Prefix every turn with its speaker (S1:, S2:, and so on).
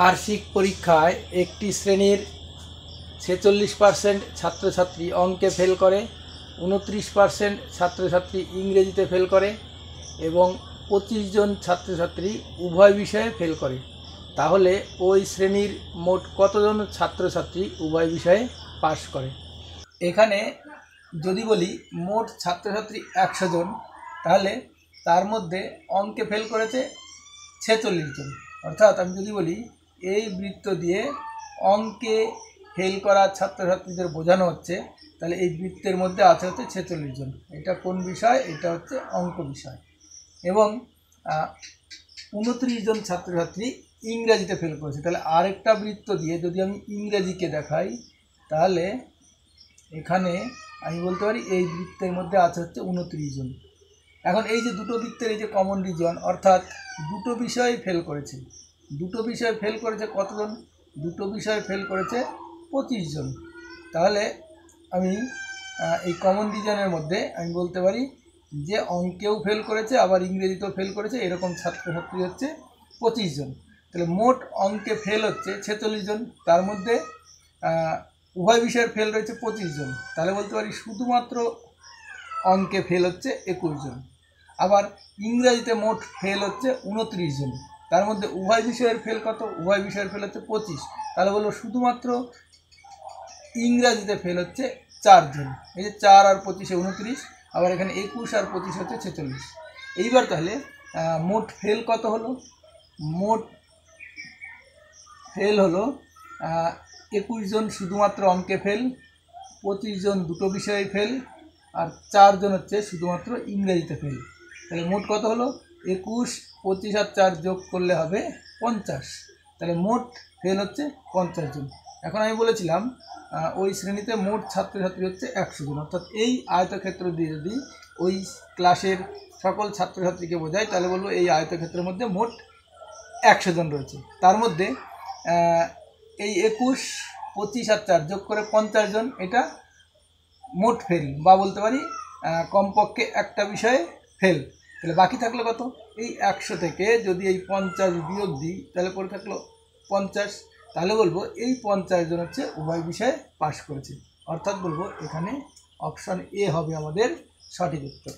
S1: বার্ষিক পরীক্ষায় একটি শ্রেণীর 46% ছাত্রছাত্রী অঙ্কে ফেল করে, 29% ছাত্রছাত্রী ইংরেজিতে ফেল করে এবং 25 জন ছাত্রছাত্রী উভয় বিষয়ে ফেল করে। তাহলে ওই শ্রেণীর মোট কতজন ছাত্রছাত্রী উভয় বিষয়ে পাশ করে? এখানে যদি বলি মোট ছাত্রছাত্রী 100 জন, তাহলে তার মধ্যে অঙ্কে ফেল করেছে 46 জন। অর্থাৎ আমি যদি বলি এই বৃত্ত দিয়ে অঙ্কে ফেল করা ছাত্রছাত্রীদের বোঝানো হচ্ছে, তাহলে এই বৃত্তের মধ্যে আছে হচ্ছে 46 জন। এটা কোন বিষয়? এটা হচ্ছে অঙ্ক বিষয়। এবং 29 জন ছাত্রছাত্রী ইংরেজিতে ফেল করেছে। তাহলে আরেকটা বৃত্ত দিয়ে যদি আমি ইংরেজিকে দেখাই, তাহলে এখানে আমি বলতে পারি এই বৃত্তের মধ্যে আছে হচ্ছে 29 জন। এখন এই যে দুটো বৃত্তের এই যে কমন রিজন, অর্থাৎ দুটো বিষয়ে ফেল করেছে। দুটো বিষয়ে ফেল করেছে কতজন? দুটো বিষয়ে ফেল করেছে 25 জন। তাহলে আমি এই কমন রিজনের মধ্যে আমি বলতে পারি যে অঙ্কেও ফেল করেছে আবার ইংরেজিতেও ফেল করেছে, এরকম ছাত্রছাত্রী হচ্ছে 25 জন। তাহলে মোট অঙ্কে ফেল হচ্ছে 46 জন, তার মধ্যে উভয় বিষয়ের ফেল রয়েছে 25 জন। তাহলে বলতে পারি শুধুমাত্র অঙ্কে ফেল হচ্ছে 21 জন। আবার ইংরেজিতে মোট ফেল হচ্ছে 29 জন, তার মধ্যে উভয় বিষয়ের ফেল কত? উভয় বিষয়ের ফেল হচ্ছে 25। তাহলে বলবো শুধুমাত্র ইংরাজিতে ফেল হচ্ছে 4 জন। এই যে 4 আর 25 29, আবার এখানে 21 আর 25 হচ্ছে 46। এইবার তাহলে মোট ফেল কত হলো? মোট ফেল হলো 21 জন শুধুমাত্র অঙ্কে ফেল, 25 জন দুটো বিষয়ে ফেল, আর 4 জন হচ্ছে শুধুমাত্র ইংরেজিতে ফেল। তাহলে মোট কত হলো? 21, 25 আর 4 যোগ করলে হবে 50। তাহলে মোট ফেল হচ্ছে 50 জন। এখন আমি বলেছিলাম ওই শ্রেণীতে মোট ছাত্রছাত্রী হচ্ছে 100 জন। অর্থাৎ এই আয়তক্ষেত্র দিয়ে যদি ওই ক্লাসের সকল ছাত্রছাত্রীকে বোঝায়, তাহলে বলবো এই আয়তক্ষেত্রের মধ্যে মোট 100 জন রয়েছে। তার মধ্যে এই 21, 25 আর 4 যোগ করে 50 জন, এটা মোট ফেল, বা বলতে পারি কমপক্ষে একটা বিষয়ে ফেল। তাহলে বাকি থাকলো কত? এই 100 থেকে যদি এই 50 বিয়োগ দিই, তাহলে পরে থাকলো 50। তাহলে বলবো এই 50 জন হচ্ছে উভয় বিষয়ে পাশ করেছে। অর্থাৎ বলবো এখানে অপশন এ হবে আমাদের সঠিক উত্তর।